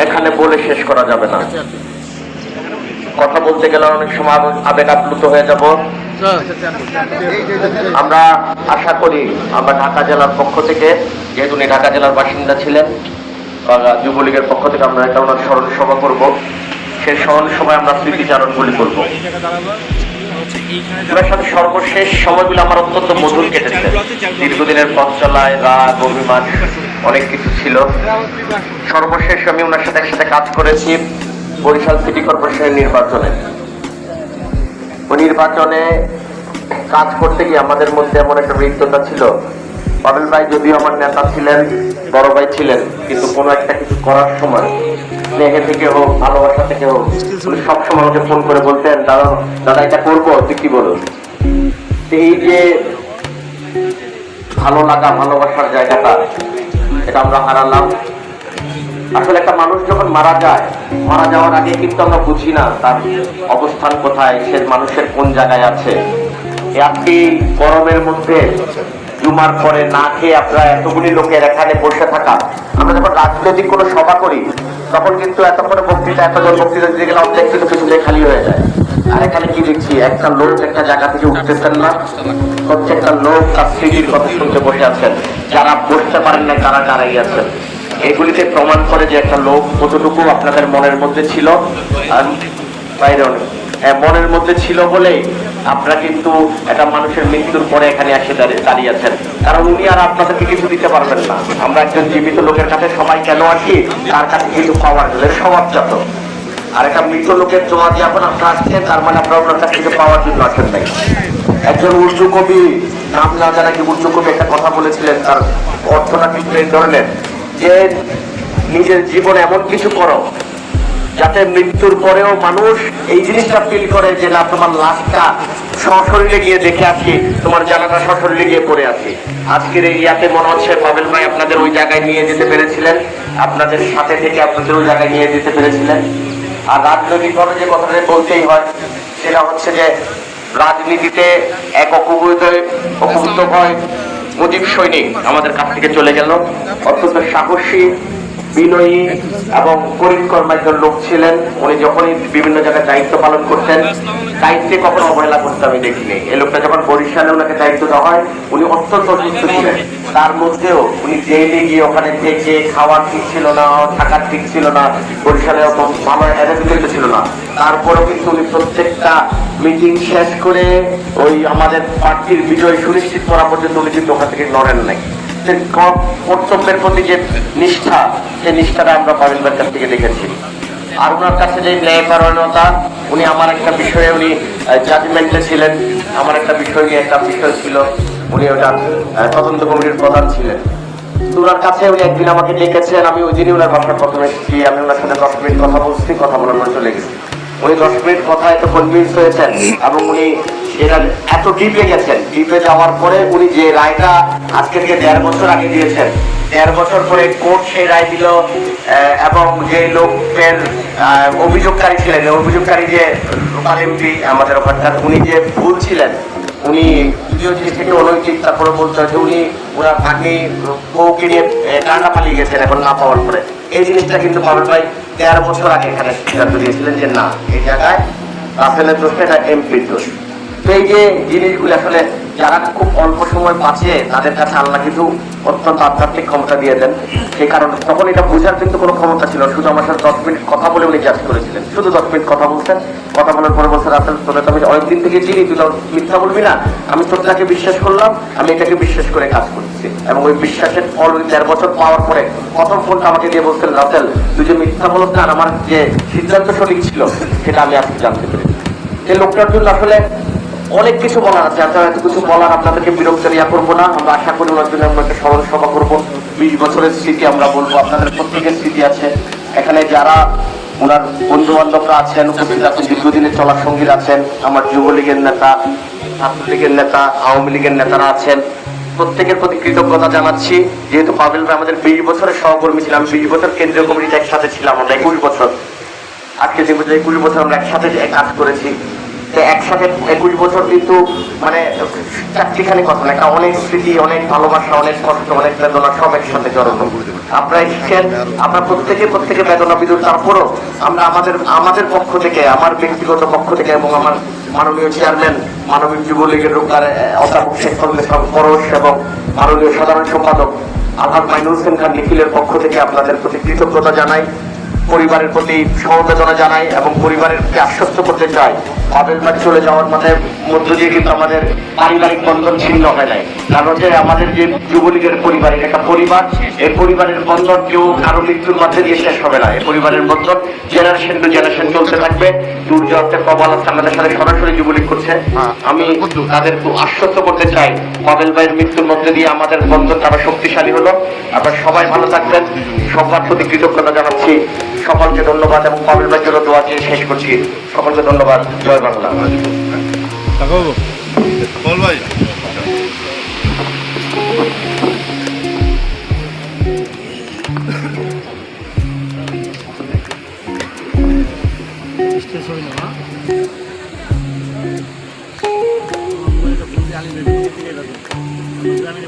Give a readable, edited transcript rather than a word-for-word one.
এখানে বলে শেষ করা যাবে না। কথা বলতে গেলে অনেক সময় আবেগ আপ্লুত হয়ে যাব। আমরা আশা করি আমরা ঢাকা জেলার পক্ষ থেকে, যেহেতু উনি ঢাকা জেলার বাসিন্দা ছিলেন, যুবলীগের পক্ষ থেকে আমরা একটা ওনার স্মরণ সভা করবো। সেই স্মরণ সভায় আমরা স্মৃতিচারণ বলে করবো। ওনার সাথে সর্বশেষ সময়গুলো আমার অত্যন্ত মধুর কেটেছে। দীর্ঘদিনের পথ চলায়, রাগ, অভিমান অনেক কিছু ছিল। সর্বশেষ আমি ওনার সাথে একসাথে কাজ করেছি বরিশাল সিটি কর্পোরেশনের নির্বাচনে। ওই নির্বাচনে কাজ করতে গিয়ে আমাদের মধ্যে এমন একটা হৃদ্যতা ছিল। পাবেল ভাই যদিও আমার নেতা ছিলেন, বড় ভাই ছিলেন, কিন্তু কোনো একটা কিছু করার সময় স্নেহে থেকে হোক, ভালোবাসা থেকে হোক, উনি সবসময় আমাকে ফোন করে বলতেন, দাদা এটা করবো, তুই কি বলো। এই যে ভালো লাগা, ভালোবাসার জায়গাটা, এটা আমরা হারালাম। আসলে একটা মানুষ যখন মারা যায়, মারা যাওয়ার আগে কিন্তু আমরা বুঝি না তার অবস্থান কোথায়, সে মানুষের কোন জায়গায় আছে। আজকে গরমের মধ্যে জুমার পরে না খেয়ে আপনারা এতগুলি লোকের এখানে বসে থাকা, আমরা যখন রাজনৈতিক কোনো সভা করি তখন কিন্তু এতক্ষণে বক্তৃতা, এতজন বক্তৃতা দিতে গেলে অর্ধেক কিন্তু পিছনে খালি হয়ে যায়। আর এখানে কি দেখছি, একটা লোক একটা জায়গা থেকে উঠতেছেন না, প্রত্যেকটা লোক তার স্মৃতির কথা শুনতে বসে আছেন। যারা বসতে পারেন না তারা দাঁড়াই আছেন। এগুলিতে প্রমাণ করে যে একটা লোক কতটুকু আপনাদের মনের মধ্যে ছিল আর বাইরে মনের মধ্যে ছিল বলে আপনারা কিন্তু একটা মানুষের মৃত্যুর পরে এখানে এসে দাঁড়িয়ে আছেন। কারণ উনি আর আপনাদেরকে কিছু দিতে পারবেন না। আমরা একজন জীবিত লোকের কাছে সবাই কেন আসি, তার কাছে কিছু পাওয়ার জন্য, স্বভাবজাত। আর একটা মৃত লোকের জমা দিয়ে এখন আপনারা আসছেন, তার মানে আপনারা ওনার কাছে কিছু পাওয়ার জন্য আসেন নাই। একজন উর্দু কবি, নাম না জানা কি উর্দু কবি একটা কথা বলেছিলেন, তার অর্থটা কিন্তু এই ধরনের যে নিজের জীবনে এমন কিছু করো যাতে মৃত্যুর পরেও মানুষ এই জিনিসটা ফিল করে যে না, তোমার লাশটা সশরীরে গিয়ে দেখে আসি, তোমার জানাটা সশরীরে গিয়ে পড়ে আসি। আজকের এই ইয়াতে মনে হচ্ছে পাবেল ভাই আপনাদের ওই জায়গায় নিয়ে যেতে পেরেছিলেন, আপনাদের সাথে থেকে আপনাদের ওই জায়গায় নিয়ে যেতে পেরেছিলেন। আর রাজনৈতিকভাবে যে কথাটা বলতেই হয় সেটা হচ্ছে যে রাজনীতিতে এক অকুত ভয় মুজিব সৈনিক আমাদের কাছ থেকে চলে গেল। অত্যন্ত সাহসী, বিনয়ী এবং পরিষ্কার একজন লোক ছিলেন। উনি যখনই বিভিন্ন জায়গায় দায়িত্ব পালন করতেন, দায়িত্বে কখনো অবহেলা করতে আমি দেখিনি। এই লোকটা যখন বরিশালে ওনাকে দায়িত্ব দেওয়া হয়, উনি অত্যন্ত অসুস্থ ছিলেন। তার মধ্যেও উনি জেলে গিয়ে ওখানে থেকে খাওয়ার ঠিক ছিল না, থাকার ঠিক ছিল না, বরিশালে ভালো অ্যারেঞ্জমেন্ট ছিল না। তারপরেও কিন্তু উনি প্রত্যেকটা মিটিং শেষ করে ওই আমাদের প্রার্থীর বিজয় সুনিশ্চিত করা পর্যন্ত উনি কিন্তু ওখান থেকে লড়েন নাই। কর্তব্যের প্রতি যে নিষ্ঠা, সেই নিষ্ঠাটা আমরা পাবেল ভাইয়ের কাছ থেকে দেখেছি। আর ওনার কাছে যে ন্যায়পরায়ণতা, উনি আমার একটা বিষয়ে উনি জাজমেন্টে ছিলেন। আমার একটা বিষয় নিয়ে একটা বিষয় ছিল, উনি ওটা তদন্ত কমিটির প্রধান ছিলেন। ওনার কাছে উনি একদিন আমাকে ডেকেছেন, আমি ওই দিনই ওনার বাসার প্রথমে এসেছি। আমি ওনার সাথে 10 মিনিট কথা বলছি, কথা বলার পর চলে গেছি। উনি 10 মিনিট কথা এত কনভিন্স হয়েছেন এবং উনি এটা এত ডিপে গেছেন। ডিপে যাওয়ার পরে উনি যে রায়টা আজকে থেকে 1.5 বছর আগে দিয়েছেন, 1.5 বছর পরে কোর্ট সেই রায় দিল। এবং যে লোকের অভিযোগকারী ছিলেন, অভিযোগকারী যে লোকাল এমপি আমাদের ওখানকার, উনি যে ভুল ছিলেন, উনি দ্বিতীয় জিনিস থেকে অনৈতিক, তারপরে বলতে হচ্ছে উনি ওনার ভাগ্নি বউকে নিয়ে কান্না পালিয়ে গেছেন এখন না পাওয়ার পরে। এই জিনিসটা কিন্তু পাবেল ভাই 13 বছর আগে এখানে সিদ্ধান্ত দিয়েছিলেন যে না, এই জায়গায় রাফেলের দোষ, এটা এমপির দোষ। তো এই যে জিনিসগুলো আসলে যারা খুব অল্প সময় বাঁচে তাদের কাছে আল্লাহ কিন্তু অত্যন্ত আধ্যাত্মিক ক্ষমতা দিয়ে দেন। সেই কারণে তখন এটা বোঝার কিন্তু কোনো ক্ষমতা ছিল, শুধু আমার সাথে 10 মিনিট কথা বলে উনি জাজ করেছিলেন। শুধু 10 মিনিট কথা বলছেন, কথা বলার পরে বলছেন রাফেল তোকে আমি অনেকদিন থেকে চিনি, তুই তো মিথ্যা বলবি না, আমি তোরটাকে বিশ্বাস করলাম, আমি এটাকে বিশ্বাস করে কাজ করছি। এবং ওই বিশ্বাসের ফল ওই 13 বছর পাওয়ার পরে প্রথম ফোনটা আমাকে দিয়ে বলছেন, রাফেল তুই যে মিথ্যা বলছ না, আমার যে সিদ্ধান্ত সঠিক ছিল সেটা আমি আজকে জানতে পেরেছি। এই লোকটার জন্য আসলে অনেক কিছু বলার আছে। আপনারা এত কিছু বলার আপনাদেরকে বিরক্ত ইয়া করবো না। আমরা আশা করি ওনার জন্য আমরা একটা স্মরণ সভা করবো। 20 বছরের স্মৃতি আমরা বলবো, আপনাদের প্রত্যেকের স্মৃতি আছে এখানে। যারা ওনার বন্ধু বান্ধবরা আছেন, উপস্থিত আছেন, দীর্ঘদিনের চলার সঙ্গীত আছেন, আমার যুবলীগের নেতা, ছাত্রলীগের নেতা, আওয়ামী লীগের নেতারা আছেন, প্রত্যেকের প্রতি কৃতজ্ঞতা জানাচ্ছি। যেহেতু পাবেল ভাই আমাদের 20 বছরের সহকর্মী ছিলাম, 20 বছর কেন্দ্রীয় কমিটিতে একসাথে ছিলাম আমরা, 21 বছর। আজকে যে 21 বছর আমরা একসাথে কাজ করেছি। যে একসাথে 21 বছর কিন্তু মানে চারটিখানি কথা না, একটা অনেক স্মৃতি, অনেক ভালোবাসা, অনেক কষ্ট, অনেক বেদনা সব একসাথে জড়ানো। আপনারা এসেছেন, আমরা প্রত্যেকে বেদনা বিদুর, তারপরও আমরা আমাদের পক্ষ থেকে, আমার ব্যক্তিগত পক্ষ থেকে এবং আমার মাননীয় চেয়ারম্যান মানবিক যুবলীগের রূপকার অধ্যাপক শেখ ফজলে ইসলাম পরশ এবং মাননীয় সাধারণ সম্পাদক আলহাজ মাইনুল হোসেন খান নিখিলের পক্ষ থেকে আপনাদের প্রতি কৃতজ্ঞতা জানাই, পরিবারের প্রতি সমবেদনা জানাই এবং পরিবারের প্রতি আশ্বস্ত করতে চাই বাপের বাড়ি চলে যাওয়ার মধ্য দিয়ে কিন্তু আমাদের পারিবারিক বন্ধন ছিন্ন হয় নাই। কারণ হচ্ছে আমাদের যে যুবলীগের পরিবার, একটা পরিবার, এই পরিবারের বন্ধন কেউ কারো মৃত্যুর মধ্যে দিয়ে শেষ হবে না। এই পরিবারের বন্ধন জেনারেশন টু জেনারেশন চলতে থাকবে। দুর্যোগের প্রবল আছে আমাদের সাথে সরাসরি যুবলীগ করছে। আমি তাদের আশ্বস্ত করতে চাই পাবেল ভাইয়ের মৃত্যুর মধ্যে দিয়ে আমাদের বন্ধন আরো শক্তিশালী হলো। আপনারা সবাই ভালো থাকবেন, সবার প্রতি কৃতজ্ঞতা জানাচ্ছি, সকলকে ধন্যবাদ এবং পাবেল ভাইয়ের জন্য দোয়া দিয়ে শেষ করছি। সকলকে ধন্যবাদ। জয় বাংলা। বল ভাই। আমি